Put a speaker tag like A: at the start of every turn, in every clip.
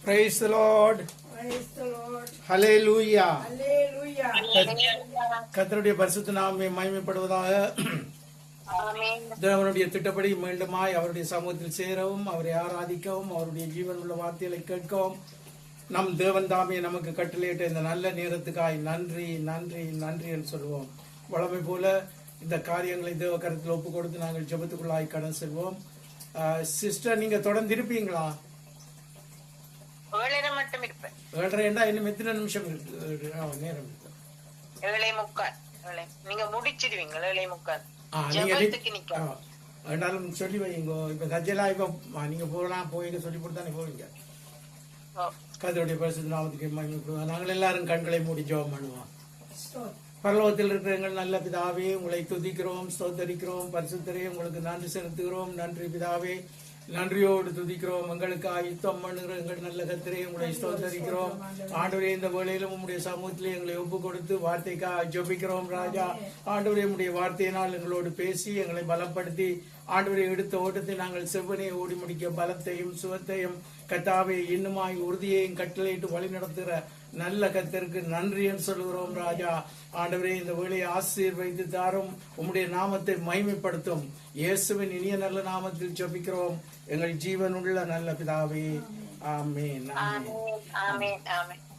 A: Praise the Lord.
B: Praise the Lord.
A: Hallelujah.
B: Hallelujah.
A: கர்த்தருடைய பரிசுத்த நாமமே மகிமைப்படுவதாக. தேவனுடைய திட்டப்படி மீண்டுமாய் அவருடைய சமூகத்தில் சேரவும், அவரை ஆராதிக்கவும், அவருடைய ஜீவன் உள்ள வார்த்தைகளை கேட்கவும் நம் தேவன் தாமே நமக்கு கட்டளையிட்ட இந்த நல்ல நேரத்துக்காய் நன்றி நன்றி நன்றி என்று சொல்வோம். வழமை போல இந்த காரியங்களை தேவ கருத்தில் ஒப்பு கொடுத்து நாங்கள் ஜெபத்துக்குள்ளாய் கடன் செல்வோம். சிஸ்டர், நீங்க தொடர்ந்து இருப்பீங்களா?
C: 7:30 மட்டும் இருப்பேன்.
A: 7:30 இன்னும் எத்தனை நிமிஷம் இருக்கு? நேரம் இருக்கு.
C: 7:45. நீங்க முடிச்சிடுவீங்க 7:45.
A: வேண்டாலும் சொல்லி வைங்க. இப்ப சஜ்ஜெல்லாம் இப்ப நீங்க போகலாம், போய் சொல்லி கொடுத்தானே போவீங்க. கர்த்தருடைய பரிசுத்த நாமத்துக்கு மகிமைப்படுவோம். நாங்கள் எல்லாரும் கண்களை மூடி ஜெபம் பண்ணுவோம். பரலோகத்தில் இருக்கிற எங்கள் நல்ல பிதாவே, உங்களை துதிக்கிறோம், ஸ்தோத்தரிக்கிறோம். பரிசுத்தரே, உங்களுக்கு நன்றி செலுத்துகிறோம். நன்றி பிதாவே, நன்றியோடு துதிக்கிறோம். எங்களுக்காக யுத்தம் பண்ணுகிற எங்கள் நல்ல கர்த்தரே, உங்களை ஸ்தோத்தரிக்கிறோம். ஆண்டவரே, இந்த வேளையிலும் உங்களுடைய சமூகத்திலே எங்களை ஒப்பு கொடுத்து வார்த்தைக்காக ஜெபிக்கிறோம். ராஜா ஆண்டவரே, உங்களுடைய வார்த்தையினால் எங்களோடு பேசி எங்களை பலப்படுத்தி ஆண்டவரை எடுத்த ஓட்டத்தை நாங்கள் செவ்வனே ஓடி முடிக்க பலத்தையும் சுகத்தையும் கர்த்தாவே இன்னுமாய் உறுதியையும் கட்டளையிட்டு வழி நடத்துகிற நல்ல கர்த்தருக்கு நன்றி என்று சொல்கிறோம். ராஜா ஆண்டவரே, இந்த வேளையை ஆசீர்வதித்து தாரும், உம்முடைய நாமத்தை மகிமைப்படுத்தும். இயேசுவின் இனிய நல்ல நாமத்தில் ஜெபிக்கிறோம் எங்கள் ஜீவனுள்ள நல்ல பிதாவே, ஆமென்.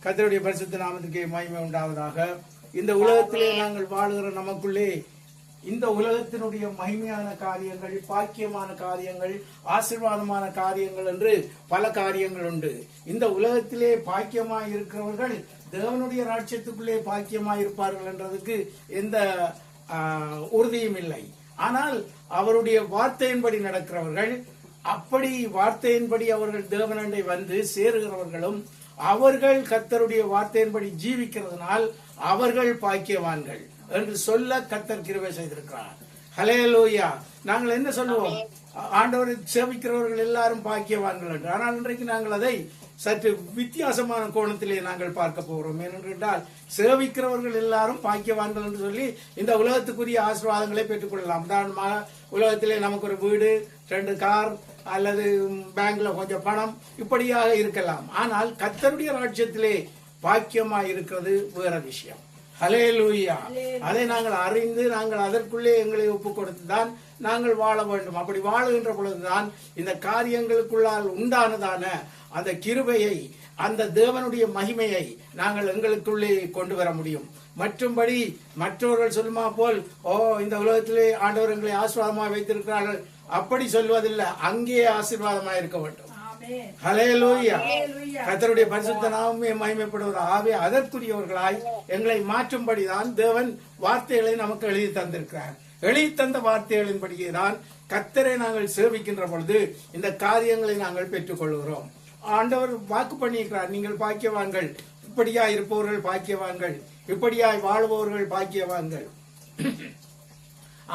A: கர்த்தருடைய பரிசுத்த நாமத்துக்கு மகிமை உண்டாவதாக. இந்த உலகத்திலே நாங்கள் வாழுகிற நமக்குள்ளே இந்த உலகத்தினுடைய மகிமையான காரியங்கள், பாக்கியமான காரியங்கள், ஆசீர்வாதமான காரியங்கள் என்று பல காரியங்கள் உண்டு. இந்த உலகத்திலே பாக்கியமாய் இருக்கிறவர்கள் தேவனுடைய ராஜ்யத்துக்குள்ளே பாக்கியமாய் இருப்பார்கள் என்றதுக்கு எந்த உறுதியும் இல்லை. ஆனால் அவருடைய வார்த்தையின்படி நடக்கிறவர்கள், அப்படி வார்த்தையின்படி அவர்கள் தேவனண்டை வந்து சேருகிறவர்களும், அவர்கள் கர்த்தருடைய வார்த்தையின்படி ஜீவிக்கிறதுனால் அவர்கள் பாக்கியவான்கள் என்று சொல்ல கர்த்தர் கிருபை செய்திருக்கிறார். ஹல்லேலூயா. நாங்கள் என்ன சொல்லுவோம்? ஆண்டவரை சேவிக்கிறவர்கள் எல்லாரும் பாக்கியவான்கள் என்று. ஆனால் இன்றைக்கு நாங்கள் அதை சற்று வித்தியாசமான கோணத்திலே நாங்கள் பார்க்க போகிறோம். ஏனென்றால் சேவிக்கிறவர்கள் எல்லாரும் பாக்கியவான்கள் என்று சொல்லி இந்த உலகத்துக்குரிய ஆசீர்வாதங்களை பெற்றுக் கொள்ளலாம். உதாரணமாக, உலகத்திலே நமக்கு ஒரு வீடு, 2 கார் அல்லது பேங்க்ல கொஞ்சம் பணம், இப்படியாக இருக்கலாம். ஆனால் கர்த்தருடைய ராஜ்யத்திலே பாக்கியமாய் இருக்கிறது வேற விஷயம். ஹல்லேலூயா. அதை நாங்கள் அறிந்து நாங்கள் அதற்குள்ளே எங்களை ஒப்புக் கொடுத்துதான் நாங்கள் வாழ வேண்டும். அப்படி வாழுகின்ற பொழுதுதான் இந்த காரியங்களுக்குள்ளால் உண்டானதான அந்த கிருபையை, அந்த தேவனுடைய மகிமையை நாங்கள் எங்களுக்குள்ளே கொண்டு வர முடியும். மற்றும்படி மற்றவர்கள் சொல்லுமா போல், இந்த உலகத்திலே ஆண்டவர் எங்களை ஆசீர்வாதமாக வைத்திருக்கிறார்கள், அப்படி சொல்வதில்லை. அங்கே ஆசீர்வாதமாக இருக்க வேண்டும். ஹல்லேலூயா. கர்த்தருடைய பரிசுத்த நாமமே மகிமைப்படுவதாக. ஆகவே அதற்குரியவர்களாய் எங்களை மாற்றும்படிதான் தேவன் வார்த்தைகளை நமக்கு எழுதி தந்திருக்கிறார். எழுதி தந்த வார்த்தைகளின்படியே தான் கர்த்தரை நாங்கள் சேவிக்கின்ற பொழுது இந்த காரியங்களை நாங்கள் பெற்றுக் கொள்கிறோம். ஆண்டவர் வாக்கு பண்ணியிருக்கிறார், நீங்கள் பாக்கியவான்கள், இப்படியா இருப்பவர்கள் பாக்கியவான்கள், இப்படியாய் வாழ்பவர்கள் பாக்கியவான்கள்.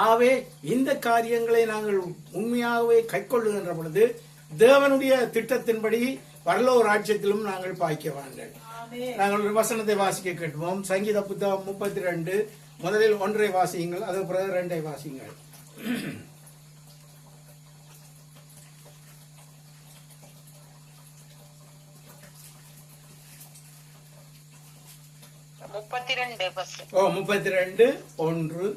A: ஆகவே இந்த காரியங்களை நாங்கள் உண்மையாகவே கைக்கொள்ளுகின்ற பொழுது தேவனுடைய திட்டத்தின்படி பரலோக ராஜ்யத்திலும் நாங்கள் பாக்கியவான்கள். நாங்கள் ஒரு வசனத்தை வாசிக்க கேட்போம். சங்கீத புத்தகம் 32 முதலில் 1 வாசியுங்கள், அது பிறகு 2 வாசியுங்கள். ஓ 32:1.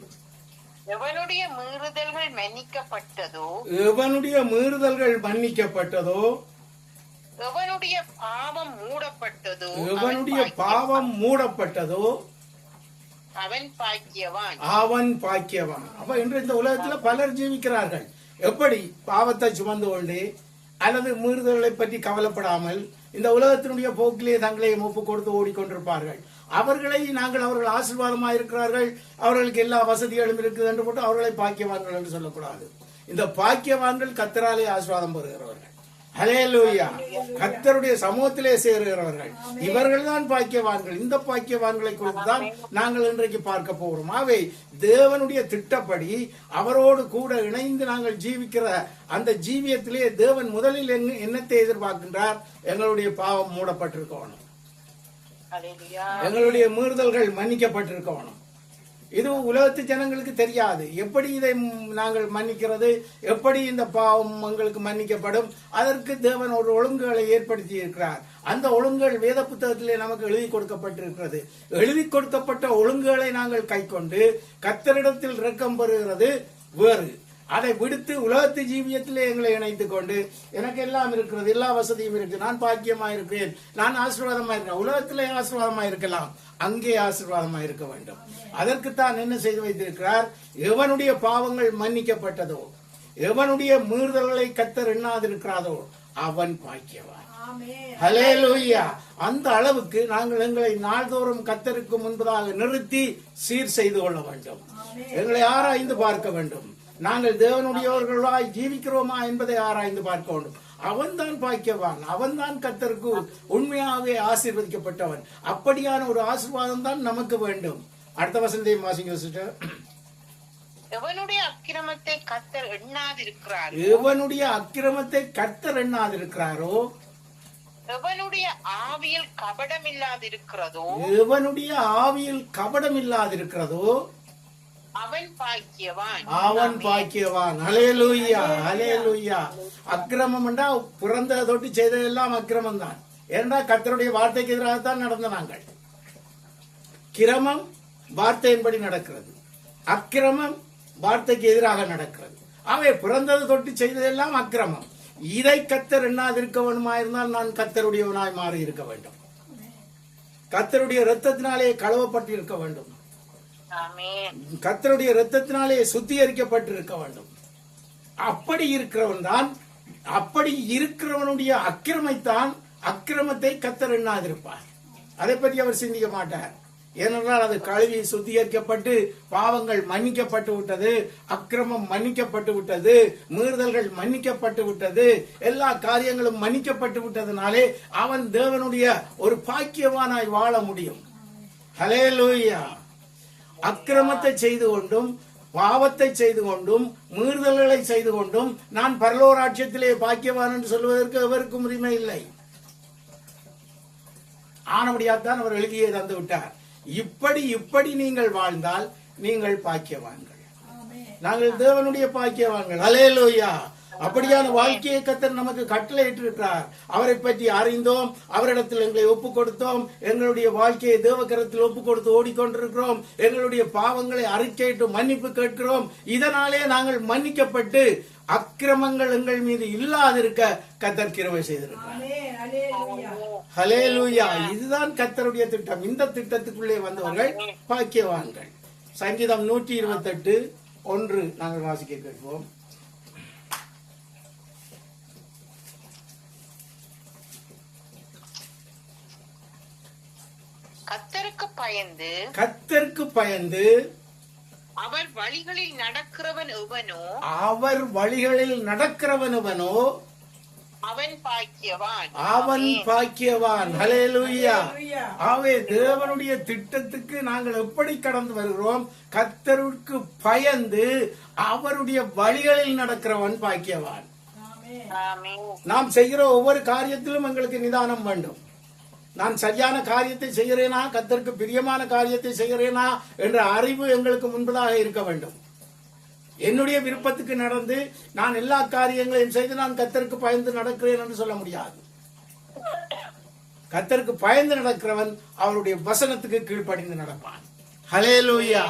C: எவனுடைய மீறுதல்கள் மன்னிக்கப்பட்டதோ,
A: எவனுடைய மீறுதல்கள் மன்னிக்கப்பட்டதோ,
C: எவனுடைய பாவம் மூடப்பட்டதோ,
A: எவனுடைய பாவம் மூடப்பட்டதோ
C: அவன் பாக்கியவான்,
A: அவன் பாக்கியவான். அப்ப இன்று இந்த உலகத்துல பலர் ஜீவிக்கிறார்கள். எப்படி? பாவத்தை சுமந்து கொண்டு அல்லது மீறுதல்களை பற்றி கவலைப்படாமல் இந்த உலகத்தினுடைய போக்கிலே தங்களை ஒப்பு கொடுத்து ஓடிக்கொண்டிருப்பார்கள். அவர்களை நாங்கள் அவர்கள் ஆசீர்வாதமாக இருக்கிறார்கள், அவர்களுக்கு எல்லா வசதிகளும் இருக்குது என்று போட்டு அவர்களை பாக்கியவான்கள் என்று சொல்லக்கூடாது. இந்த பாக்கியவான்கள் கர்த்தராலே ஆசீர்வாதம் பெறுகிறவர்கள். ஹல்லேலூயா. கர்த்தருடைய சமூகத்திலே சேருகிறவர்கள் இவர்கள் தான் பாக்கியவான்கள். இந்த பாக்கியவான்களை குறித்து தான் நாங்கள் இன்றைக்கு பார்க்க போகிறோம். ஆகவே தேவனுடைய திட்டப்படி அவரோடு கூட இணைந்து நாங்கள் ஜீவிக்கிற அந்த ஜீவியத்திலே தேவன் முதலில் என்னத்தை எதிர்பார்க்கின்றார்? எங்களுடைய பாவம் மூடப்பட்டிருக்கணும், எங்களுடைய மீறுதல்கள் மன்னிக்கப்பட்டிருக்கணும். இது உலகத்து ஜனங்களுக்கு தெரியாது. எப்படி இதை நாங்கள் மன்னிக்கிறது, எப்படி இந்த பாவம் எங்களுக்கு மன்னிக்கப்படும், அதற்கு தேவன் ஒரு ஒழுங்குகளை ஏற்படுத்தி இருக்கிறார். அந்த ஒழுங்குகள் வேத புத்தகத்திலே நமக்கு எழுதி கொடுக்கப்பட்டிருக்கிறது. எழுதி கொடுக்கப்பட்ட ஒழுங்குகளை நாங்கள் கைக்கொண்டு கர்த்தரிடத்தில் இரக்கம் பெறுகிறது வேறு. அதை விடுத்து உலகத்து ஜீவியத்திலே எங்களை இணைத்துக் கொண்டு எனக்கு எல்லாம் இருக்கிறது, எல்லா வசதியும் இருக்கு, நான் பாக்கியமா இருக்கிறேன், நான் ஆசீர்வாதமா இருக்கிறேன். உலகத்திலே ஆசீர்வாதமா இருக்கலாம், அங்கே ஆசீர்வாதமா இருக்க வேண்டும். அதற்குத்தான் என்ன செய்து வைத்திருக்கிறார்? எவனுடைய பாவங்கள் மன்னிக்கப்பட்டதோ, எவனுடைய மீறுதல்களை கர்த்தர் எண்ணாதிருக்கிறாதோ அவன் பாக்கியவான். ஹல்லேலூயா. அந்த அளவுக்கு நாங்கள் எங்களை நாள்தோறும் கர்த்தருக்கு முன்பதாக நிறுத்தி சீர் செய்து கொள்ள வேண்டும். எங்களை ஆராய்ந்து பார்க்க வேண்டும். நாங்கள் தேவனுடையவர்களாய் ஜீவிக்கிறோமா என்பதை ஆராய்ந்து பார்க்க வேண்டும். அவன்தான் பாக்கியவான், அவன்தான் கர்த்தருக்கு உண்மையாகவே ஆசீர்வதிக்கப்பட்டவன். அப்படியான ஒரு ஆசீர்வாதம் தான் நமக்கு வேண்டும். அடுத்த வசனத்தையும் வாசிங்க சிஸ்டர்.
C: எவனுடைய அக்கிரமத்தை கர்த்தர் எண்ணாதிருக்கிறார்,
A: எவனுடைய அக்கிரமத்தை கர்த்தர் எண்ணாதிருக்கிறாரோ,
C: எவனுடைய ஆவியில் கபடம் இல்லாதிருக்கிறதோ,
A: எவனுடைய ஆவியில் கபடம் இல்லாதிருக்கிறதோ
C: அவன் பாக்கியவான்,
A: அவன் பாக்கியவான். ஹல்லேலூயா, ஹல்லேலூயா. அக்கிரமம் என்றா பிறந்த தொட்டு செய்ததெல்லாம் அக்கிரமம் தான். ஏன்னா கர்த்தருடைய வார்த்தைக்கு எதிராகத்தான் நடந்த நாங்கள். கிரமம் வார்த்தையின்படி நடக்கிறது, அக்கிரமம் வார்த்தைக்கு எதிராக நடக்கிறது. அவை பிறந்தது தொட்டு செய்ததெல்லாம் அக்கிரமம். இதை கர்த்தர் எண்ணாதிருக்க வேண்டுமாயிருந்தால் நான் கர்த்தருடையவனாய் மாறி இருக்க வேண்டும். கர்த்தருடைய இரத்தத்தினாலே கழுவப்பட்டு இருக்க வேண்டும். கர்த்தருடைய இரத்தத்தினாலே சுத்திகரிக்கப்பட்டிருக்க வேண்டும். அப்படி இருக்கிறவன் தான், அப்படி இருக்கிறவனுடைய அக்கிரமத்தை கர்த்தர் எண்ணாதிருப்பார். அதை பற்றி அவர் சிந்திக்க மாட்டார். ஏனென்றால் அது கழுவி சுத்திகரிக்கப்பட்டு பாவங்கள் மன்னிக்கப்பட்டு விட்டது, அக்கிரமம் மன்னிக்கப்பட்டு விட்டது, மீறுதல்கள் மன்னிக்கப்பட்டு விட்டது, எல்லா காரியங்களும் மன்னிக்கப்பட்டு விட்டதனாலே அவன் தேவனுடைய ஒரு பாக்கியவானாய் வாழ முடியும். ஹல்லேலூயா. அக்கிரமத்தை செய்து கொண்டும் பாவத்தை செய்து கொண்டும் மீறுதல்களை செய்து கொண்டும் நான் பரலோராட்சியத்திலே பாக்கியவான் என்று சொல்வதற்கு எவருக்கும் உரிமை இல்லை. ஆனபடியாத்தான் அவர் எழுதியை தந்து விட்டார். இப்படி நீங்கள் வாழ்ந்தால் நீங்கள் பாக்கியவான்கள். நாங்கள் தேவனுடைய பாக்கியவான்கள். ஹல்லேலூயா. அப்படியான வாழ்க்கையை கர்த்தர் நமக்கு கட்டளையிட்டிருக்கிறார். அவரை பற்றி அறிந்தோம், அவரிடத்தில் எங்களை ஒப்புக் கொடுத்தோம், எங்களுடைய வாழ்க்கையை தேவகரத்தில் ஒப்புக் கொடுத்து ஓடிக்கொண்டிருக்கிறோம், எங்களுடைய பாவங்களை அறிக்கையிட்டு மன்னிப்பு கேட்கிறோம். இதனாலே நாங்கள் மன்னிக்கப்பட்டு அக்கிரமங்கள் எங்கள் மீது இல்லாதிருக்க கர்த்தர் கிருபை செய்திருக்கிறார். ஹல்லேலூயா. இதுதான் கர்த்தருடைய திட்டம். இந்த திட்டத்துக்குள்ளே வந்தவர்கள் பாக்கியவான்கள். சங்கீதம் 128:1 நாங்கள் வாசிக்க கேட்போம். கர்த்தருக்கு பயந்து
C: அவர் வழிகளில் நடக்கிறவன் எவனோ அவன் பாக்கியவான். ஹல்லேலூயா. ஆவே தேவனுடைய திட்டத்துக்கு நாங்கள் எப்படி கடந்து வருகிறோம்? கர்த்தருக்கு பயந்து அவருடைய வழிகளில் நடக்கிறவன் பாக்கியவான். நாம் செய்கிற ஒவ்வொரு காரியத்திலும் எங்களுக்கு நிதானம் வேண்டும். நான் சரியான காரியத்தை செய்கிறேனா, கர்த்தருக்கு பிரியமான காரியத்தை செய்கிறேனா என்ற அறிவு எங்களுக்கு முன்பதாக இருக்க வேண்டும். என்னுடைய விருப்பத்துக்கு நடந்து நான் எல்லா காரியங்களையும் செய்து நான் கர்த்தருக்கு பயந்து நடக்கிறேன் என்று சொல்ல முடியாது. கர்த்தருக்கு பயந்து நடக்கிறவன் அவருடைய வசனத்துக்கு கீழ்ப்படிந்து நடப்பான். ஹல்லேலூயா.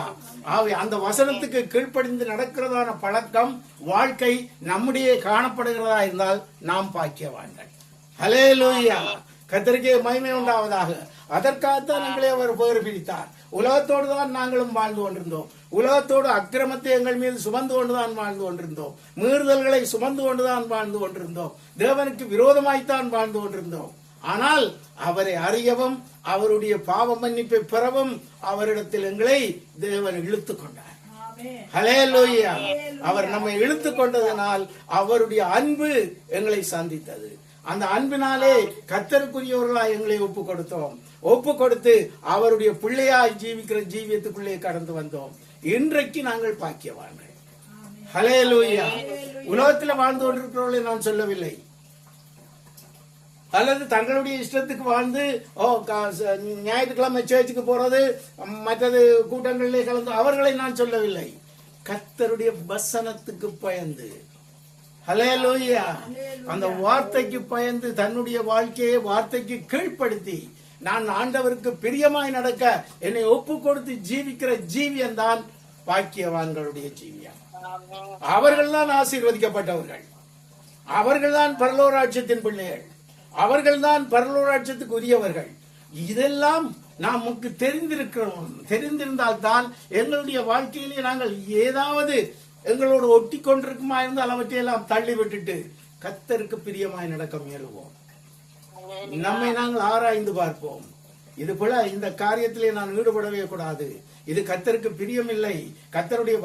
C: ஆவே அந்த வசனத்துக்கு கீழ்ப்படிந்து நடக்கிறதான பழக்கம் வாழ்க்கை நம்முடைய காணப்படுகிறதா இருந்தால் நாம் பாக்கியவான்கள். ஹல்லேலூயா. கர்த்தருக்கே மகிமை உண்டாவதாக. அதற்காகத்தான் எங்களை அவர் பேர் பிடித்தார். உலகத்தோடு தான் நாங்களும் வாழ்ந்து கொண்டிருந்தோம். உலகத்தோடு அக்கிரமத்தை எங்கள் மீது சுமந்து கொண்டுதான் வாழ்ந்து கொண்டிருந்தோம். மீறுதல்களை சுமந்து கொண்டுதான் வாழ்ந்து கொண்டிருந்தோம். தேவனுக்கு விரோதமாய்த்தான் வாழ்ந்து கொண்டிருந்தோம். ஆனால் அவரை அறியவும் அவருடைய பாவ மன்னிப்பை பெறவும் அவரிடத்தில் எங்களை தேவன் இழுத்துக் கொண்டார். ஹல்லேலூயா. அவர் நம்மை இழுத்துக் கொண்டதனால் அவருடைய அன்பு எங்களை சந்தித்தது. அந்த அன்பினாலே கர்த்தருக்குரியவர்களாய் எங்களை ஒப்பு கொடுத்தோம். ஒப்பு கொடுத்து அவருடைய பிள்ளையாய் ஜீவிக்கிற ஜீவியத்துக்குள்ளே கடந்து வந்தோம். இன்றைக்கு நாங்கள் பாக்கியவான்கள். ஹல்லேலூயா. உலகத்தில் வாழ்ந்து கொண்டிருக்கிறவர்களை நான் சொல்லவில்லை. அல்லது தங்களுடைய இஷ்டத்துக்கு வாழ்ந்து ஞாயிற்றுக்கிழமை சேர்ச்சுக்கு போறது, மற்றது கூட்டங்களிலே கலந்து, அவர்களை நான் சொல்லவில்லை. கர்த்தருடைய வசனத்துக்கு பயந்து, ஹல்லேலூயா, அந்த வார்த்தைக்கு பயந்து தன்னுடைய வாழ்க்கையை வார்த்தைக்கு கீழ்ப்படுத்தி நான் ஆண்டவருக்கு பிரியமாய் நடக்க என்னை ஒப்பு கொடுத்து ஜீவிக்கிற ஜீவியம் தான் பாக்கியவான்களுடைய ஜீவியம். அவர்கள்தான் ஆசீர்வதிக்கப்பட்டவர்கள், அவர்கள்தான் பரலோராட்சியத்தின் பிள்ளைகள், அவர்கள்தான் பரலோராட்சியத்துக்கு உரியவர்கள். இதெல்லாம் நமக்கு தெரிந்திருந்தால் தான் எங்களுடைய வாழ்க்கையிலே நாங்கள் ஏதாவது எங்களோடு ஒட்டி கொண்டிருக்குமா இருந்தால் அவற்றையெல்லாம் தள்ளி விட்டுட்டு கர்த்தருக்கு பிரியமாய் நடக்க முயலுவோம். நம்மை நாங்கள் ஆராய்ந்து பார்ப்போம். இது போல இந்த காரியத்திலே நான் ஈடுபடவே கூடாது, இது கர்த்தருக்கு பிரியமில்லை, கர்த்தருடைய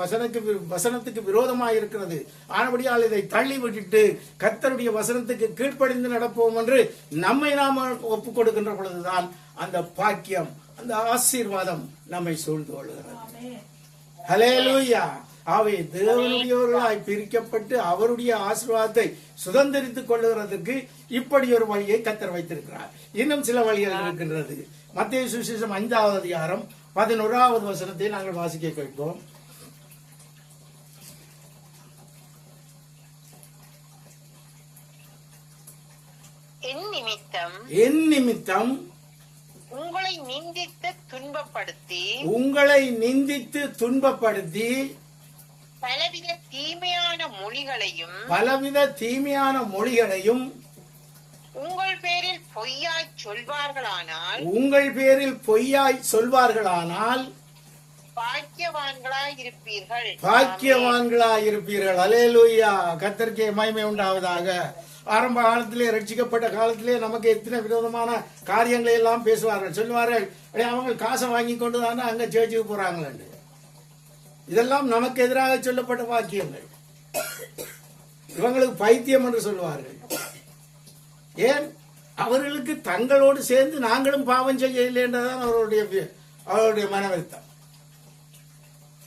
C: வசனத்துக்கு விரோதமாக இருக்கிறது, ஆனபடியால் இதை தள்ளி விட்டுட்டு கர்த்தருடைய வசனத்துக்கு கீழ்ப்படிந்து நடப்போம் என்று நம்மை நாம் ஒப்பு கொடுக்கின்ற பொழுதுதான் அந்த பாக்கியம், அந்த ஆசீர்வாதம் நம்மை சூழ்ந்து கொள்கிறது. ஹல்லேலூயா. அவை தேவனுடையவர்களாய் பிரிக்கப்பட்டு அவருடைய ஆசீர்வாதத்தை சுதந்திரித்துக் கொள்ளுகிறதுக்கு இப்படி ஒரு வழியை கர்த்தர் வைத்திருக்கிறார். இன்னும் சில வழிகள் இருக்கின்றது. மத்தேயு சுவிசேஷம் 5வது அதிகாரம் 11வது வசனத்தை நாங்கள் வாசிக்க கேட்போம். என் நிமித்தம்
D: உங்களை நிந்தித்து துன்பப்படுத்தி பலவித தீமையான மொழிகளையும் உங்கள் பேரில் பொய்யாய் சொல்வார்களானால் பாக்கியவான்களாயிருப்பீர்கள். அல்லேலூயா. கர்த்தருக்கே மகிமை உண்டாவதாக. ஆரம்ப காலத்திலே, ரட்சிக்கப்பட்ட காலத்திலே நமக்கு எத்தனை விரோதமான காரியங்களை எல்லாம் பேசுவார்கள், சொல்லுவார்கள், அவங்க காசை வாங்கி கொண்டு தானே அங்க சேர்ச்சுக்கு போறாங்களே. இதெல்லாம் நமக்கு எதிராக சொல்லப்பட்ட வாக்கியங்கள். இவங்களுக்கு பைத்தியம் என்று சொல்லுவார்கள். ஏன்? அவர்களுக்கு தங்களோடு சேர்ந்து நாங்களும் பாவம் செய்யவில்லை என்றதான் அவருடைய மனவருத்தம்.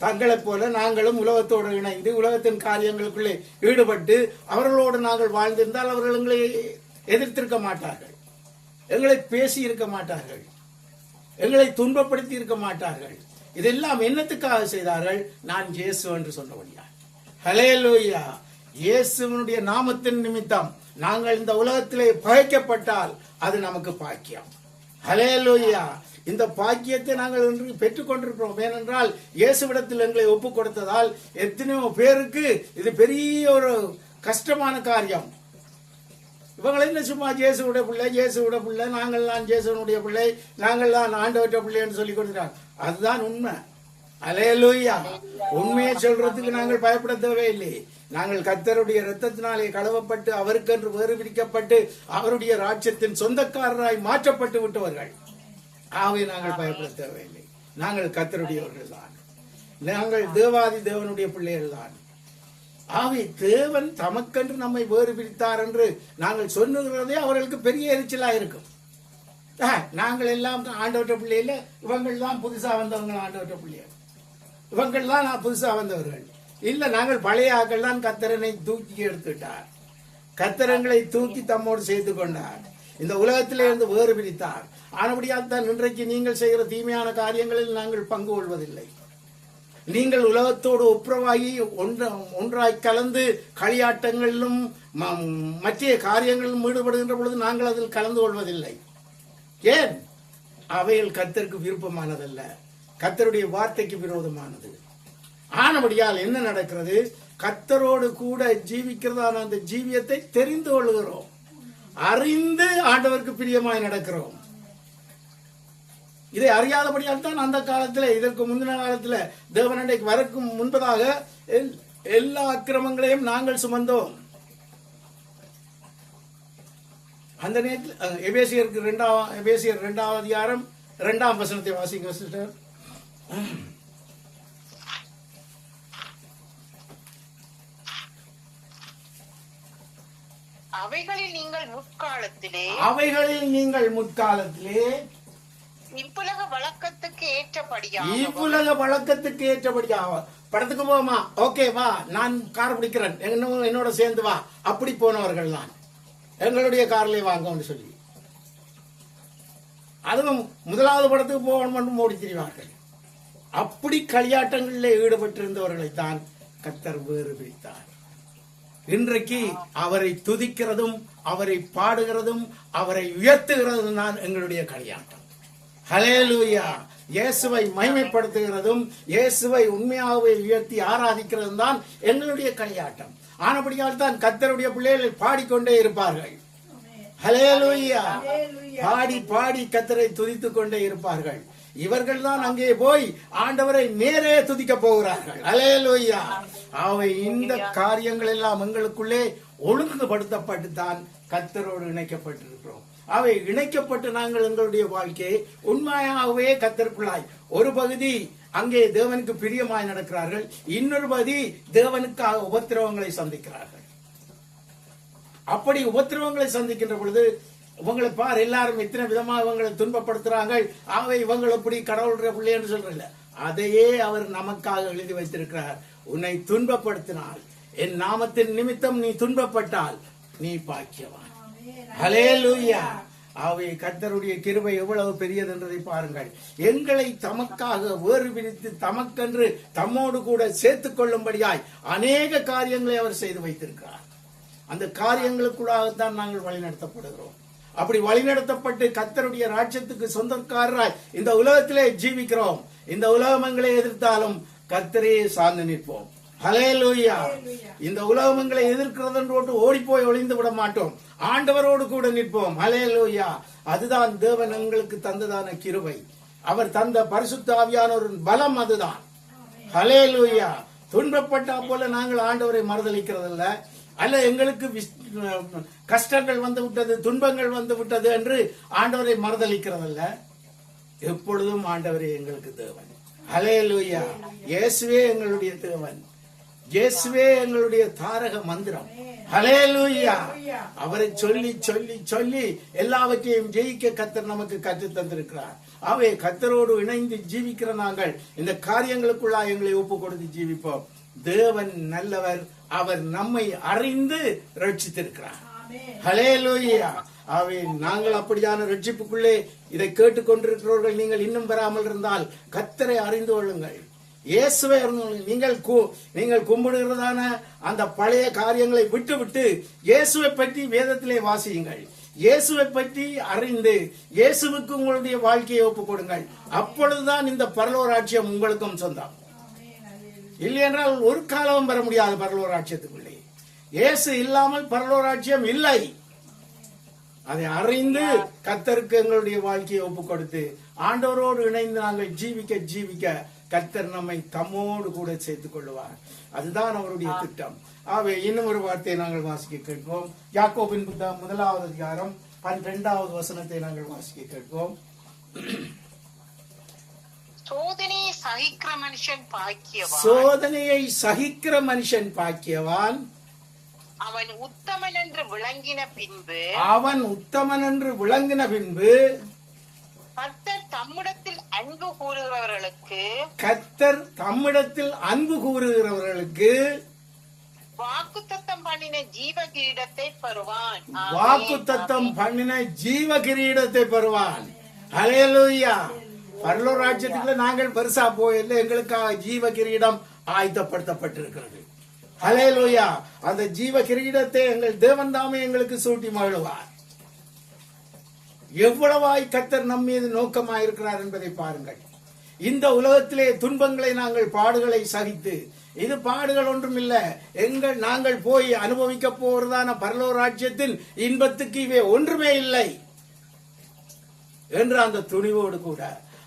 D: தங்களைப் போல நாங்களும் உலகத்தோடு இணைந்து உலகத்தின் காரியங்களுக்குள்ளே ஈடுபட்டு அவர்களோடு நாங்கள் வாழ்ந்திருந்தால் அவர்கள் எங்களை எதிர்த்திருக்க மாட்டார்கள், எங்களை பேசி இருக்க மாட்டார்கள், எங்களை துன்பப்படுத்தி இருக்க மாட்டார்கள். இதெல்லாம் என்னத்துக்காக செய்தார்கள்? நான் இயேசு என்று சொன்னபடியா. ஹல்லேலூயா. இயேசுவினுடைய நாமத்தின் நிமித்தம் நாங்கள் இந்த உலகத்திலே பகைக்கப்பட்டால் அது நமக்கு பாக்கியம். ஹல்லேலூயா. இந்த பாக்கியத்தை நாங்கள் இன்று பெற்றுக் கொண்டிருக்கிறோம். ஏனென்றால் இயேசுவிடத்தில் எங்களை ஒப்புக் கொடுத்ததால் எத்தனையோ பேருக்கு இது பெரிய ஒரு கஷ்டமான காரியம். இவங்களை என்ன சும்மா இயேசுடைய பிள்ளை, நாங்கள் தான் இயேசுனுடைய பிள்ளை, நாங்கள் தான் ஆண்டவற்ற பிள்ளை என்று சொல்லிக் கொடுக்கிறாங்க. அதுதான் உண்மை. அல்லேலூயா. உண்மையை சொல்றதுக்கு நாங்கள் பயப்பட தேவையில்லை. நாங்கள் கர்த்தருடைய இரத்தத்தினாலே கழுவப்பட்டு அவருக்கென்று வேறு பிரிக்கப்பட்டு அவருடைய ராஜ்யத்தின் சொந்தக்காரராய் மாற்றப்பட்டு விட்டவர்கள். ஆகவே நாங்கள் பயப்பட தேவையில்லை. நாங்கள் கர்த்தருடையவர்கள் தான், நாங்கள் தேவாதி தேவனுடைய பிள்ளைகள் தான். ஆகவே தேவன் தமக்கென்று நம்மை வேறு பிரித்தார் என்று நாங்கள் சொல்லுகிறதே அவர்களுக்கு பெரிய எரிச்சலா இருக்கும். நாங்கள் எல்லாம் ஆண்டவற்ற பிள்ளையில, இவங்கள் தான் புதுசா வந்தவங்க, ஆண்டவற்ற பிள்ளைகள் இவங்கள் தான் புதுசா வந்தவர்கள் இல்ல. நாங்கள் பழைய ஆக்கள் தான். கர்த்தரனை தூக்கி எடுத்துட்டார், கர்த்தரங்களை தூக்கி தம்மோடு சேர்த்து கொண்டார், இந்த உலகத்திலே இருந்து வேறு பிரித்தார். ஆனபடியால் தான் இன்றைக்கு நீங்கள் செய்கிற தீமையான காரியங்களில் நாங்கள் பங்கு கொள்வதில்லை. நீங்கள் உலகத்தோடு ஒப்புரவாகி ஒன்றாய் கலந்து களியாட்டங்களிலும் மற்ற காரியங்களிலும் ஈடுபடுகின்ற பொழுது நாங்கள் அதில் கலந்து கொள்வதில்லை. ஏன்? அவைகள் கர்த்தருக்கு விருப்பமானதல்ல, கர்த்தருடைய வார்த்தைக்கு விரோதமானது. ஆனபடியால் என்ன நடக்கிறது? கர்த்தரோடு கூட ஜீவிக்கிறதான அந்த ஜீவியத்தை தெரிந்து கொள்கிறோம், அறிந்து ஆண்டவருக்கு பிரியமாய் நடக்கிறோம். இதை அறியாதபடியால் தான் அந்த காலத்தில், இதற்கு முந்தின காலத்தில் தேவனண்டைக்கு வரக்கும் முன்பதாக எல்லா அக்கிரமங்களையும் நாங்கள் சுமந்தோம். அந்த நேரத்தில் எபேசியர் 2வது அதிகாரம் 2ஆம் வசனத்தை வாசிங்க சிஸ்டர். அவைகளில்
C: நீங்கள் முற்காலத்திலே
D: இவ்வுலக வழக்கத்துக்கு
C: ஏற்றபடியாக படத்துக்கு போமா, ஓகே வா, நான் கார் பிடிக்கிறேன், என்னோட சேர்ந்து வா, அப்படி போனவர்கள் தான். எங்களுடைய கார்லயே வாங்கன்னு சொல்லி, அதுவும் முதலாவது படத்துக்கு போகணும் ஓடி திரிவார்கள். அப்படி களியாட்டங்களில் ஈடுபட்டிருந்தவர்களை தான் கர்த்தர் வேறு பிரித்தார். இன்றைக்கு அவரை துதிக்கிறதும் அவரை பாடுகிறதும் அவரை உயர்த்துகிறதும் தான் எங்களுடைய களியாட்டம். ஹல்லேலூயா. இயேசுவை மகிமைப்படுத்துகிறதும் இயேசுவை உண்மையாகவே உயர்த்தி ஆராதிக்கிறதும் தான் எங்களுடைய களியாட்டம். ஆனபடியால் தான் கர்த்தருடைய பிள்ளைகள் பாடிக்கொண்டே இருப்பார்கள். ஹல்லேலூயா. பாடி பாடி கர்த்தரை துதித்துக் கொண்டே இருப்பார்கள். இவர்கள் தான் அங்கே போய் ஆண்டவரை நேரே துதிக்க போகிறார்கள். ஹல்லேலூயா. அவை இந்த காரியங்கள் எல்லாம் எங்களுக்குள்ளே ஒழுங்குபடுத்தப்பட்டு தான் கர்த்தரோடு இணைக்கப்பட்டிருக்கிறோம். அவை இணைக்கப்பட்டு நாங்கள் எங்களுடைய வாழ்க்கையை உண்மையாகவே கர்த்தருக்குள்ளாய் ஒரு பகுதி அங்கே தேவனுக்கு பிரியமாய் நடக்கிறார்கள், இன்னொரு பகுதி தேவனுக்காக உபத்திரவங்களை சந்திக்கிறார்கள். அப்படி உபத்திரவங்களை சந்திக்கின்ற பொழுது இவங்களை பார், எல்லாரும் இத்தனை விதமாக இவங்களை துன்பப்படுத்துறாங்க, ஆகவே இவங்க எப்படி கடவுளுடைய பிள்ளைன்னு சொல்றல, அதையே அவர் நமக்காக எழுதி வைத்திருக்கிறார். உன்னை துன்பப்படுத்தினால், என் நாமத்தின் நிமித்தம் நீ துன்பப்பட்டால் நீ பாக்கியவான். ஹல்லேலூயா. ஆகவே கர்த்தருடைய கிருபை எவ்வளவு பெரியது என்பதை பாருங்கள். எங்களை தமக்காக வேறு பிரித்து தமக்கென்று தம்மோடு கூட சேர்த்துக் கொள்ளும்படியாய் அநேக காரியங்களை அவர் செய்து வைத்திருக்கிறார். அந்த காரியங்களுக்குள்ளாகத்தான் நாங்கள் வழிநடத்தப்படுகிறோம். அப்படி வழிநடத்தப்பட்டு கர்த்தருடைய ராஜ்யத்துக்கு சொந்தக்காரராய் இந்த உலகத்திலே ஜீவிக்கிறோம். இந்த உலகம் எங்களை எதிர்த்தாலும் கர்த்தரையே சார்ந்து நிற்போம். ஹல்லேலூயா. இந்த உலகம் எங்களை எதிர்க்கிறது என்று ஓடி போய் ஒளிந்து விட மாட்டோம், ஆண்டவரோடு கூட நிற்போம். ஹல்லேலூயா. அதுதான் தேவன் எங்களுக்கு தந்ததான கிருபை, அவர் தந்த பரிசுத்த ஆவியானவரின் பலம் அதுதான். ஹல்லேலூயா. துன்பப்பட்டா போல நாங்கள் ஆண்டவரை மறுதலிக்கிறதில்ல, அல்ல எங்களுக்கு கஷ்டங்கள் வந்து விட்டது, துன்பங்கள் வந்து விட்டது என்று ஆண்டவரை மறுதலிக்கிறதல்ல. எப்பொழுதும் ஆண்டவரே எங்களுக்கு தேவன். ஹல்லேலூயா. இயேசுவே எங்களுடைய தேவன், இயேசுவே எங்களுடைய தாரக மந்திரம். ஹல்லேலூயா. அவரை சொல்லி சொல்லி சொல்லி எல்லாவற்றையும் ஜெயிக்க கர்த்தர் நமக்கு கற்றுத் தந்திருக்கிறார். அவை கர்த்தரோடு இணைந்து ஜீவிக்கிற நாங்கள் இந்த காரியங்களுக்குள்ளா எங்களை ஒப்பு கொடுத்து ஜீவிப்போம். தேவன் நல்லவர், அவர் நம்மை அறிந்து ரட்சித்திருக்கிறார். ஹல்லேலூயா. அவை நாங்கள் அப்படியான ரட்சிப்புக்குள்ளே இதை கேட்டுக்கொண்டிருக்கிறவர்கள் நீங்கள் இன்னும் பெறாமல் இருந்தால் கர்த்தரை அறிந்து கொள்ளுங்கள், இயேசுவை நீங்கள் கும்பிடுகிறதான அந்த பழைய காரியங்களை விட்டுவிட்டு இயேசுவை பற்றி வேதத்திலே வாசியுங்கள். இயேசுவை பற்றி அறிந்து இயேசுவுக்கு உங்களுடைய வாழ்க்கையை ஒப்புக் கொடுங்கள். அப்பொழுதுதான் இந்த பரலோராட்சியம் உங்களுக்கும் சொந்தம். இல்லை என்றால் ஒரு காலமும் பெற முடியாது பரலோராட்சியத்துக்குள்ளே. இயேசு இல்லாமல் பரலோராட்சியம் இல்லை. அதை அறிந்து கர்த்தருக்கு எங்களுடைய வாழ்க்கையை ஒப்புக் கொடுத்து ஆண்டவரோடு இணைந்து நாங்கள் ஜீவிக்க ஜீவிக்க கர்த்தர் நம்மை தம்மோடு கூட சேர்த்துக் கொள்வார். அதுதான் அவருடைய திட்டம். ஆகவே இன்னும் ஒரு வார்த்தையை நாங்கள் வாசிக்க கேட்போம். யாக்கோபின் புத்தகம் 1வது அதிகாரம் 12வது வசனத்தை நாங்கள் வாசிக்க கேட்போம்.
E: சோதனையை சகிக்கிற மனுஷன் பாக்கியவான்,
C: சோதனையை சகிக்கிற மனுஷன் பாக்கியவான்,
E: அவன் உத்தமன் என்று விளங்கின பின்பு,
C: அவன் உத்தமன் என்று விளங்கின பின்பு
E: கர்த்தர் தம்மிடத்தில் அன்பு கூறுகிறவர்களுக்கு,
C: கர்த்தர் தம்மிடத்தில் அன்பு கூறுகிறவர்களுக்கு
E: வாக்குத்தத்தம் பண்ணின ஜீவ கிரீடத்தை பெறுவான்.
C: வாக்குத்தத்தம் பண்ணின ஜீவ கிரீடத்தை பெறுவான். ஹல்லேலூயா. பரலோக ராஜ்யத்துக்குள்ள நாங்கள் பெருசா போயில்லை, எங்களுக்காக ஜீவ கிரீடம் ஆயத்தப்படுத்தப்பட்டிருக்கிறது. ஹல்லேலூயா. அந்த ஜீவ கிரீடத்தை எங்கள் தேவன் தாமே எங்களுக்கு சூட்டி மகிழ்வார். எவ்வளவாய் கர்த்தர் நம் மீது நோக்கமாயிருக்கிறார் என்பதை பாருங்கள். இந்த உலகத்திலே துன்பங்களை நாங்கள் பாடுகளை சகித்து, இது பாடுகள் ஒன்றும் இல்ல, நாங்கள் போய் அனுபவிக்க போறதான பரலோக ராஜ்யத்தின் இன்பத்துக்கு இவை ஒன்றுமே இல்லை என்று அந்த துணிவோடு கூட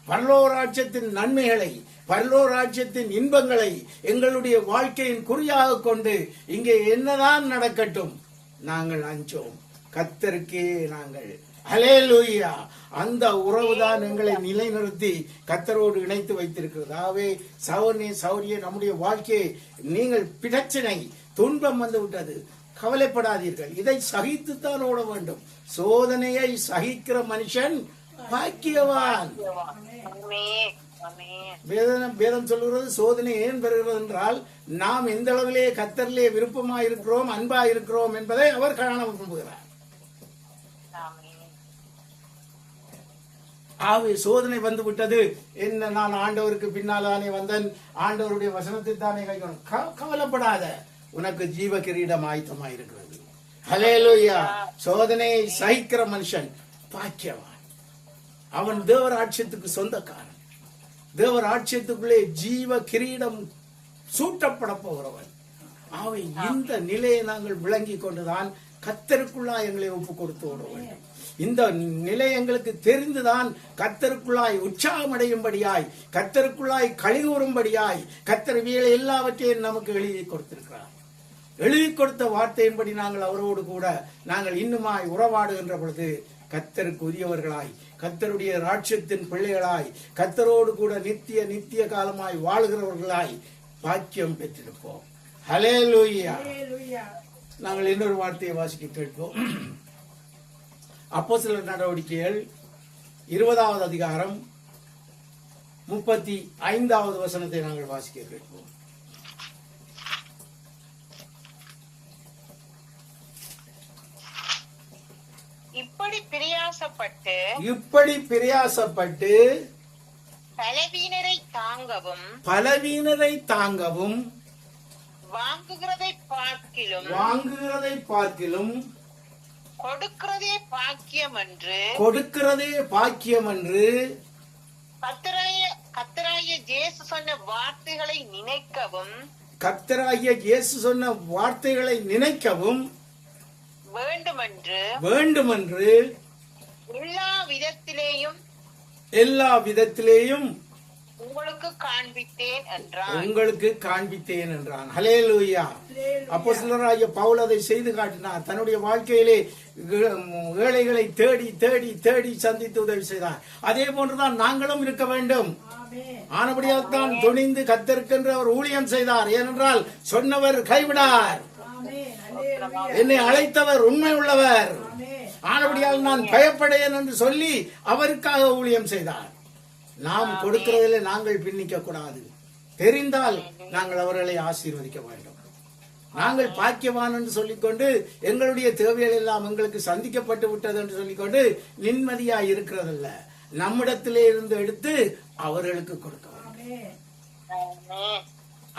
C: பரலோக ராஜ்யத்தின் நன்மைகளை, பரலோக ராஜ்யத்தின் இன்பங்களை எங்களுடைய வாழ்க்கையின் குறியாக கொண்டு இங்கே என்னதான் நடக்கட்டும் நாங்கள் அஞ்சோம், கர்த்தருக்கே நாங்கள். ஹல்லேலூயா. அந்த உறவுதான் எங்களை நிலைநிறுத்தி கர்த்தரோடு இணைத்து வைத்திருக்கிறது. ஆகவே சௌரிய நம்முடைய வாழ்க்கையை நீங்கள் பிரச்சனை துன்பம் வந்து விட்டது, கவலைப்படாதீர்கள், இதை சகித்துத்தான் ஓட வேண்டும். சோதனையை சகிக்கிற மனுஷன் பாக்கியவான். வேதம் சொல்லுகிறது சோதனை ஏன் பெறுகிறது என்றால் நாம் எந்த அளவிலே கர்த்தரிலே விருப்பமாயிருக்கிறோம், அன்பா இருக்கிறோம் என்பதை அவர் காண விரும்புகிறார்.
E: ஆமென்.
C: ஆகவே சோதனை வந்து விட்டது. என்ன, நான் ஆண்டவருக்கு பின்னால்தானே வந்தேன், ஆண்டவருடைய வசனத்தை தானே கைக்கணும். கவலைப்படாத, உனக்கு ஜீவ கிரீடம் ஆயத்தமாயிருக்கிறது. ஹல்லேலூயா. சோதனையை சகிக்கிற மனுஷன் பாக்கியவான். அவன் தேவராட்சியத்துக்கு சொந்தக்காரன். தேவராட்சியத்துக்குள்ளே ஜீவ கிரீடம் சூட்டப்பட போகிறவன். ஆகவே இந்த நிலையை நாங்கள் விளங்கி கொண்டுதான் கர்த்தருக்குள்ளாய் எங்களை ஒப்பு கொடுத்து ஓட வேண்டும். இந்த நிலை எங்களுக்கு தெரிந்துதான் கர்த்தருக்குள்ளாய் உற்சாகமடையும்படியாய், கர்த்தருக்குள்ளாய் கழிவுறும்படியாய் கர்த்தர் வீழை எல்லாவற்றையும் நமக்கு எழுதி கொடுத்திருக்கிறார். எழுதி கொடுத்த வார்த்தையின்படி நாங்கள் அவரோடு கூட நாங்கள் இன்னுமாய் உறவாடுகின்ற பொழுது கர்த்தருக்கு உரியவர்களாய், கர்த்தருடைய ராட்சியத்தின் பிள்ளைகளாய், கர்த்தரோடு கூட நித்திய நித்திய காலமாய் வாழுகிறவர்களாய் பாக்கியம் பெற்றிருப்போம். ஹல்லேலூயா.
B: Hallelujah.
C: நாங்கள் இன்னொரு வார்த்தையை வாசிக்க கேட்போம். அப்போஸ்தலர் நடவடிக்கைகள் 20வது அதிகாரம் 35வது வசனத்தை நாங்கள் வாசிக்க கேட்போம்.
E: இப்படி பிரயாசப்பட்டு பலவீனரை தாங்கவும் வாங்குகிறதை பார்க்கிலும் கொடுக்கிறதே பாக்கியம் என்று கர்த்தராகிய இயேசு சொன்ன வார்த்தைகளை நினைக்கவும் வேண்டுமென்று எல்லா விதத்திலேயும் உங்களுக்கு காண்பித்தேன் என்றான். ஹல்லேலூயா. அப்போஸ்தலராகிய பவுல் அதை செய்து காட்டினார். தன்னுடைய வாழ்க்கையிலே ஏழைகளை தேடி தேடி தேடி சந்தித்து உதவி செய்தார். அதே போன்றுதான் நாங்களும் இருக்க வேண்டும். ஆனபடியால் தான் துணிந்து கர்த்தருக்கென்று அவர் ஊழியம் செய்தார். ஏனென்றால் சொன்னவர் கைவிடார், என்னை அழைத்தவர் உண்மை உள்ளவர், ஆனபடியால் நான் பயப்படேன் என்று சொல்லி அவருக்காக ஊழியம் செய்தார். நாம் கொடுக்கிறதில் நாங்கள் பின்னிக்க கூடாது. தெரிந்தால் நாங்கள் அவர்களை ஆசீர்வதிக்க வேண்டும். நாங்கள் பாக்கியவான் என்று சொல்லிக்கொண்டு எங்களுடைய தேவைகள் எல்லாம் எங்களுக்கு சந்திக்கப்பட்டு விட்டது என்று சொல்லிக்கொண்டு நிம்மதியாய் இருக்கிறதல்ல. நம்மிடத்திலே இருந்து எடுத்து அவர்களுக்கு கொடுக்க வேண்டும்.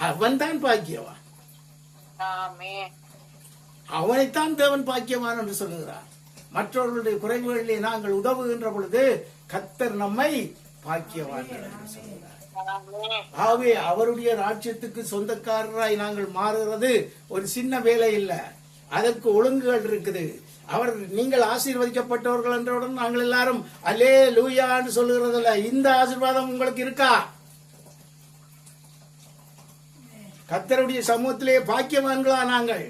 E: அவன் தான் பாக்கியவான். அவனைத்தான் தேவன் பாக்கியவான் என்று சொல்லுகிறார். மற்றவர்களுடைய குறைவுகளிலே நாங்கள் உதவுகின்ற பொழுது கர்த்தர் நம்மை பாக்கியவான் என்று சொல்லுகிறார். ஆகவே அவருடைய ராஜ்யத்துக்கு சொந்தக்காரராய் நாங்கள் மாறுகிறது ஒரு சின்ன வேலை இல்ல. அதற்கு ஒழுங்குகள் இருக்குது. அவர் நீங்கள் ஆசீர்வதிக்கப்பட்டவர்கள் என்றவுடன் நாங்கள் எல்லாரும் அல்லேலூயா என்று சொல்லுகிறதில்ல. இந்த ஆசீர்வாதம் உங்களுக்கு இருக்கா? கர்த்தருடைய சமூகத்திலே பாக்கியவான்களா நாங்கள்?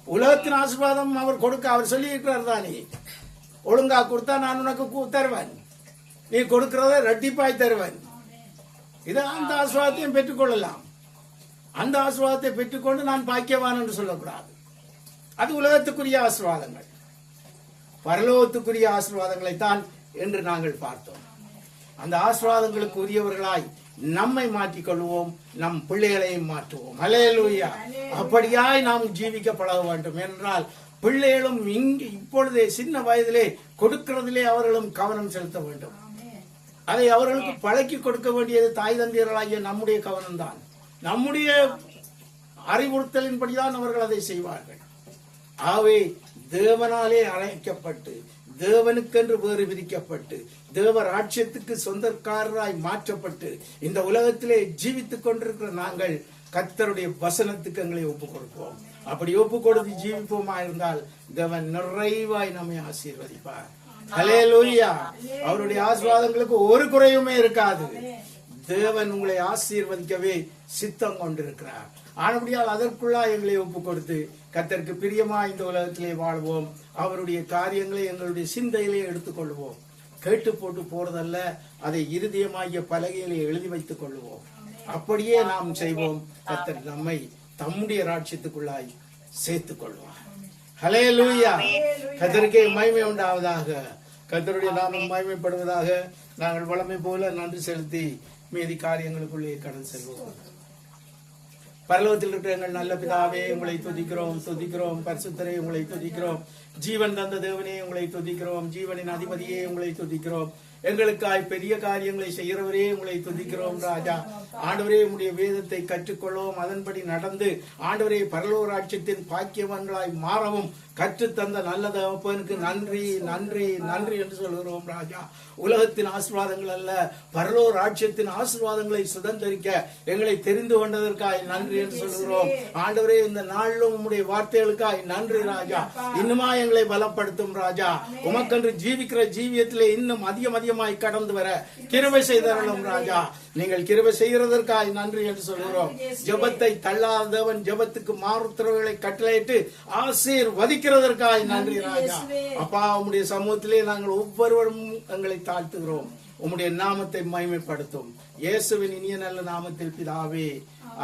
E: உலகத்தின் ஆசீர்வாதம் அவர் கொடுக்க அவர் சொல்லி இருக்கிறார் தானே, ஒழுங்கா கொடுத்தா நான் உனக்கு தருவேன், நீ கொடுக்கிறத ரெட்டிப்பாய் தருவேன். இதை அந்த ஆசீர்வாதத்தையும் பெற்றுக்கொள்ளலாம். அந்த ஆசீர்வாதத்தை பெற்றுக்கொண்டு நான் பாக்கியவான் என்று சொல்லக்கூடாது. அது உலகத்துக்குரிய ஆசீர்வாதங்கள். பரலோகத்துக்குரிய ஆசீர்வாதங்களைத்தான் என்று நாங்கள் பார்த்தோம். அந்த ஆசீர்வாதங்களுக்கு உரியவர்களாய் நம்மை மாற்றிக் கொள்வோம், நம் பிள்ளைகளையும் மாற்றுவோம். ஹல்லேலூயா. அப்படியாய் நாம் ஜீவிக்க பழக வேண்டும். என்றால் பிள்ளைகளும் இங்கு இப்பொழுதே சின்ன வயதிலே கொடுக்கிறதிலே அவர்களும் கவனம் செலுத்த வேண்டும். அதை அவர்களுக்கு பழக்கி கொடுக்க வேண்டியது தாய் தந்தையர்களாகிய நம்முடைய கவனம்தான். நம்முடைய அறிவுறுத்தலின்படிதான் அவர்கள் அதை செய்வார்கள். ஆகவே தேவனாலே அழைக்கப்பட்டு தேவனுக்கென்று வேறு விதிக்கப்பட்டு தேவ ராஜ்யத்துக்கு சொந்தக்காரராய் மாற்றப்பட்டு இந்த உலகத்திலே ஜீவித்துக் கொண்டிருக்கிற நாங்கள் கர்த்தருடைய வசனத்துக்கு எங்களை ஒப்புக் கொடுப்போம். அப்படி ஒப்புக் கொடுத்து ஜீவிப்போமா இருந்தால் தேவன் நிறைவாய் நம்மை ஆசீர்வதிப்பார். ஹல்லேலூயா. அவருடைய ஆசீர்வாதங்களுக்கு ஒரு குறையுமே இருக்காது. தேவன் உங்களை ஆசீர்வதிக்கவே சித்தம் கொண்டிருக்கிறார். ஆனபடியால் அதற்குள்ளா எங்களை ஒப்புக் கொடுத்து கர்த்தருக்கு பிரியமா இந்த உலகத்திலே வாழ்வோம். அவருடைய காரியங்களை எங்களுடைய சிந்தையிலே எடுத்துக்கொள்வோம். கேட்டு போட்டு போறதல்ல, அதை இருதயமாகிய பலகையிலே எழுதி வைத்துக் கொள்வோம். அப்படியே நாம் செய்வோம். கர்த்தர் நம்மை தம்முடைய ராஜ்யத்துக்குள்ளாய் சேர்த்துக் கொள்வார். ஹல்லேலூயா. கர்த்தருக்கே மகிமை உண்டாவதாக. கர்த்தருடைய நாமம் மகிமைப்படுவதாக. நாங்கள் வளமை போல நன்றி செலுத்தி மீதி காரியங்களுக்குள்ளே கடந்து செல்வோம். பரலோகத்தில் இருக்கிற எங்கள் நல்ல பிதாவே, உங்களை துதிக்கிறோம் துதிக்கிறோம். பரிசுத்தரே, உங்களை துதிக்கிறோம். ஜீவன் தந்த தேவனே உங்களை துதிக்கிறோம். ஜீவனின் அதிபதியே உங்களை துதிக்கிறோம். எங்களுக்காய் பெரிய காரியங்களை செய்கிறவரே உங்களை துதிக்கிறோம் ராஜா. ஆண்டவரே உம்முடைய வேதத்தை கற்றுக்கொள்ளவும் அதன்படி நடந்து ஆண்டவரே பரலோக ராஜ்யத்தின் பாக்கியவான்களாய் மாறவும் கற்று தந்த நல்ல தகப்பனுக்கு நன்றி நன்றி நன்றி என்று சொல்கிறோம் ராஜா. உலகத்தின் ஆசீர்வாதங்கள் அல்ல, பரலோக ராஜ்யத்தின் ஆசீர்வாதங்களை சுதந்திரிக்க எங்களை தெரிந்து கொண்டதற்காய் நன்றி என்று சொல்கிறோம். ஆண்டவரே இந்த நாளிலும் உம்முடைய வார்த்தைகளுக்காய் நன்றி ராஜா. இன்னுமா எங்களை பலப்படுத்தும் ராஜா. உமக்கென்று ஜீவிக்கிற ஜீவியத்திலே இன்னும் அதிகமாய் கடந்து வர கிருபை செய்தருளும் ராஜா. நீங்கள் கிருபை செய்கிறதற்காய் நன்றி என்று சொல்கிறோம். ஜெபத்தை தள்ளாத தேவன் ஜெபத்துக்கு மாறுத்தரவுகளை கட்டளையிட்டு ஆசீர்வதிக்கிறதற்காய் நன்றி ராஜா. அப்பா உம்முடைய சமூகத்திலே நாங்கள் ஒவ்வொருவரும் எங்களை தாழ்த்துகிறோம். உம்முடைய நாமத்தை மகிமைப்படுத்தும் இயேசுவின் இனிய நல்ல நாமத்தில் பிதாவே,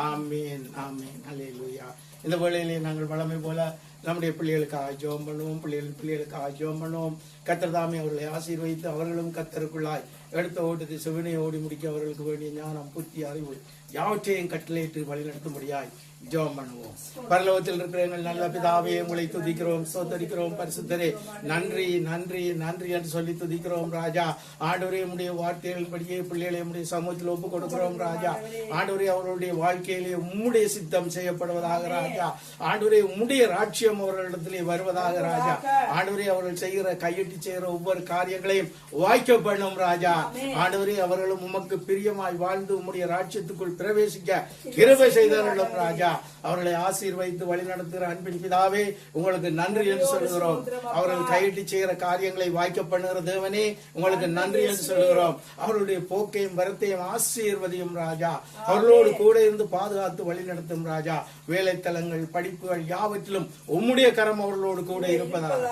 E: ஆமீன் ஆமீன் அல்லேலூயா. இந்த வேளையிலே நாங்கள் வழமை போல நம்முடைய பிள்ளைகளுக்காக ஜெபம் பண்ணுவோம். பிள்ளைகளுக்காக ஜெபம் பண்ணுவோம். கர்த்தர் தாமே அவர்களை ஆசீர்வதித்து அவர்களும் கர்த்தருக்குள்ளாய் எடுத்த ஓட்டத்தை செவினை ஓடி முடிக்க அவர்களுக்கு வேண்டிய ஞானம், புத்தி, அறிவு யாவற்றையும் கட்டளையிட்டு வழிநடத்தும்படியாய் ஜெபம் பண்ணுவோம். பரலோகத்தில் இருக்கிற எங்கள் நல்ல பிதாவே உங்களை துதிக்கிறோம், ஸ்தோத்தரிக்கிறோம். பரிசுத்தரே நன்றி நன்றி நன்றி என்று சொல்லி துதிக்கிறோம் ராஜா. ஆண்டவரே உம்முடைய வார்த்தைகளின்படியே பிள்ளைகளை உம்முடைய சமூகத்தில் ஒப்புக் கொடுக்கிறோம் ராஜா. ஆண்டவரே அவர்களுடைய வாழ்க்கையிலே உம்முடைய சித்தம் செய்யப்படுவதாக ராஜா. ஆண்டவரே உம்முடைய ராஜ்யம் அவர்களிடத்திலே வருவதாக ராஜா. ஆண்டவரே அவர்கள் செய்கிற கையிட்டு செய்கிற ஒவ்வொரு காரியங்களையும் வாய்க்க பண்ணும் ராஜா. ஆண்டவரே அவர்களும் உமக்கு பிரியமாய் வாழ்ந்து உம்முடைய ராஜ்யத்துக்குள் பிரவேசிக்க கிருபை செய்தவர்களும் ராஜா. அவர்களை ஆசீர்வதித்து வழி நடத்துகிற அன்பின் பிதாவே உங்களுக்கு நன்றி என்று சொல்கிறோம். அவர்கள் கையிட்டு செய்கிற காரியங்களை வாய்க்க பண்ணுகிற தேவனே உங்களுக்கு நன்றி என்று சொல்கிறோம். அவர்களுடைய போக்கையும் வரத்தையும் ஆசீர்வதியும் ராஜா. அவர்களோடு கூட இருந்து பாதுகாத்து வழி நடத்தும் ராஜா. வேலைத்தலங்கள், படிப்புகள் யாவற்றிலும் உம்முடைய கரம் அவர்களோடு கூட இருப்பதாக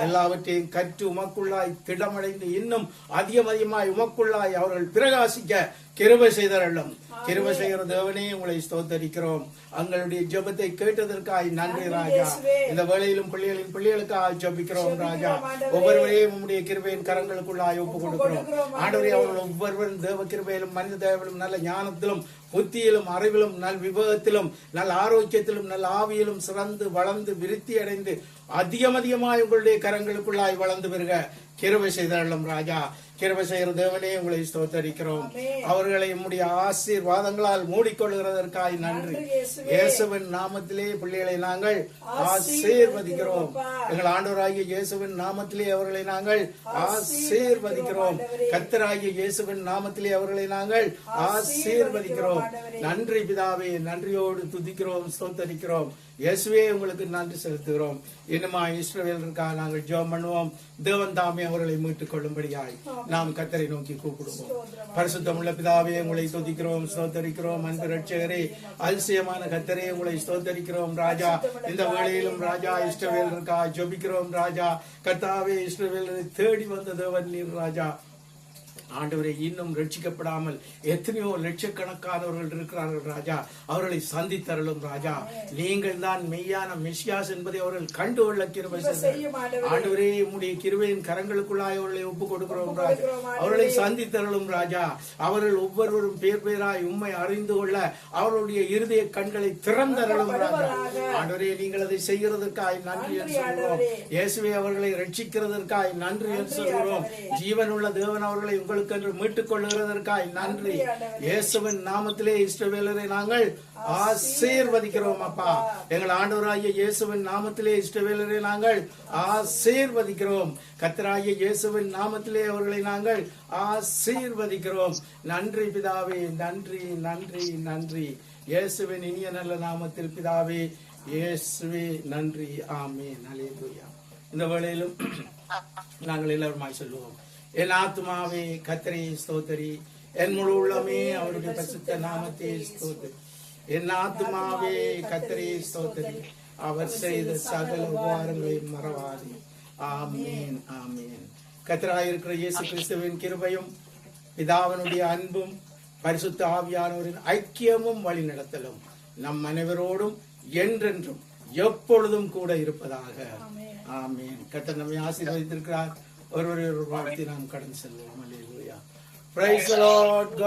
E: எல்லாவற்றையும் கற்று உமக்குள்ளாய் திடமடைந்து இன்னும் அதிகமாய் உமக்குள்ளாய் அவர்கள் பிரகாசிக்க கிருபை செய்தருளும். கிருபை செய்கிற தேவனே உங்களை ஸ்தோத்தரிக்கிறோம். எங்களுடைய ஜெபத்தை கேட்டதற்காய் நன்றி ராஜா. இந்த வேளையிலும் பிள்ளைகளுக்காக ஜெபிக்கிறோம் ராஜா. ஒவ்வொருவரையும் உம்முடைய கிருபையின் கரங்களுக்குள்ளாய் ஒப்புக் கொடுக்கிறோம். ஆண்டவரே அவர்கள் ஒவ்வொருவரும் தேவ கிருபையிலும் மனித தேவையிலும் நல்ல ஞானத்திலும் புத்தியிலும் அறிவிலும் நல் விவேகத்திலும் நல்ல ஆரோக்கியத்திலும் நல்ல ஆவியிலும் சிறந்து வளர்ந்து விருத்தி அடைந்து அதிகமாய் உங்களுடைய கரங்களுக்குள்ளாய் வளர்ந்து பெறுக கிருபை செய்தருளும் ராஜா. கிருபை செய்கிற தேவனே உங்களை ஸ்தோத்தரிக்கிறோம். அவர்களை உம்முடைய ஆசீர்வாதங்களால் மூடிக்கொள்கிறதற்காய் நன்றி. இயேசுவின் நாமத்திலே பிள்ளைகளை நாங்கள் ஆசீர்வதிக்கிறோம். எங்கள் ஆண்டவராகிய இயேசுவின் நாமத்திலே அவர்களை நாங்கள் ஆசீர்வதிக்கிறோம். கர்த்தராகிய இயேசுவின் நாமத்திலே அவர்களை நாங்கள் ஆசீர்வதிக்கிறோம். நன்றி பிதாவே, நன்றியோடு துதிக்கிறோம், ஸ்தோத்தரிக்கிறோம். இயேசுவே உங்களுக்கு நன்றி செலுத்துகிறோம். இன்னுமா இஸ்ரவேலருக்காக நாங்கள் ஜெபம் பண்ணுவோம். தேவன் தாமே அவர்களை மீட்டுக் கொள்ளும்படியாய் நாம் கர்த்தரை நோக்கி கூப்பிடுவோம். பரிசுத்தமுள்ள பிதாவே உங்களை ஸ்தோத்திக்கிறோம், ஸ்தோத்தரிக்கிறோம். அன்பு ரட்சகரே, அதிசயமான கர்த்தரே உங்களை ஸ்தோத்தரிக்கிறோம் ராஜா. இந்த வேளையிலும் ராஜா இஸ்ரவேலருக்காக ஜெபிக்கிறோம் ராஜா. கர்த்தாவே இஸ்ரவேலரை தேடி வந்த தேவன் நீர் ராஜா. ஆண்டவரை இன்னும் ரட்சிக்கப்படாமல் எத்தனையோ லட்சக்கணக்கானவர்கள் இருக்கிறார்கள் ராஜா. அவர்களை சந்தித்தருளும் ராஜா. நீங்கள் தான் மெய்யான மெசியாஸ் என்பதை அவர்கள் கண்டுகொள்ள கிருபை செய்யும் ஆண்டவரே. உம்முடைய கிருபையின் கரங்களுக்குள்ளாய் அவர்களை ஒப்புக் கொடுக்கிறோம் ராஜா. அவர்களை சந்தித்தருளும் ராஜா. அவர்கள் ஒவ்வொருவரும் பேராய் உம்மை அறிந்து கொள்ள அவர்களுடைய இருதய கண்களை திறந்தருளும் ராஜா. ஆண்டவரே நீங்கள் அதை செய்கிறதற்காய் நன்றி என்று சொல்கிறோம். இயேசுவே அவர்களை ரட்சிக்கிறதற்காய் நன்றி என்று சொல்கிறோம். ஜீவனுள்ள தேவன் அவர்களை உங்களுக்கு மீட்டுக் கொள்ளுகிறதற்காய் நன்றி. இயேசுவின் நாமத்திலே இஸ்ரவேலரை நாங்கள் ஆசீர்வதிக்கிறோம் அப்பா. எங்கள் ஆண்டவராகிய இயேசுவின் நாமத்திலே இஸ்ரவேலரை நாங்கள் ஆசீர்வதிக்கிறோம். கர்த்தராகிய இயேசுவின் நாமத்திலே அவர்களை நாங்கள் ஆசீர்வதிக்கிறோம். நன்றி பிதாவே, நன்றி நன்றி நன்றி. இயேசுவின் இனிய நல்ல நாமத்தில் பிதாவே, இயேசுவே நன்றி. ஆமென் அல்லேலூயா. இந்த வேளையிலும் நாங்கள் எல்லாருமாய் சொல்லுவோம். என் ஆத்துமாவே கர்த்தரை ஸ்தோத்தரி, என் முழு உள்ளமே அவருடைய பரிசுத்த நாமத்தை ஸ்தோத்தரி. என் ஆத்துமாவே கர்த்தரை ஸ்தோத்தரி, அவர் செய்த சகல உபகாரங்களையும் மறவாதே. ஆமென் ஆமென். கர்த்தராயிருக்கிற இயேசு கிறிஸ்துவின் கிருபையும் பிதாவினுடைய அன்பும் பரிசுத்த ஆவியானவரின் ஐக்கியமும் வழி நடத்தலும் நம் அனைவரோடும் என்றென்றும் எப்பொழுதும் கூட இருப்பதாக. ஆமென். கர்த்தர் நம்மை ஆசீர்வதித்திருக்கிறார். ஒரு வாழ்த்தி நாம் கடந்து செல்வோம். அல்லேலூயா. Praise the Lord.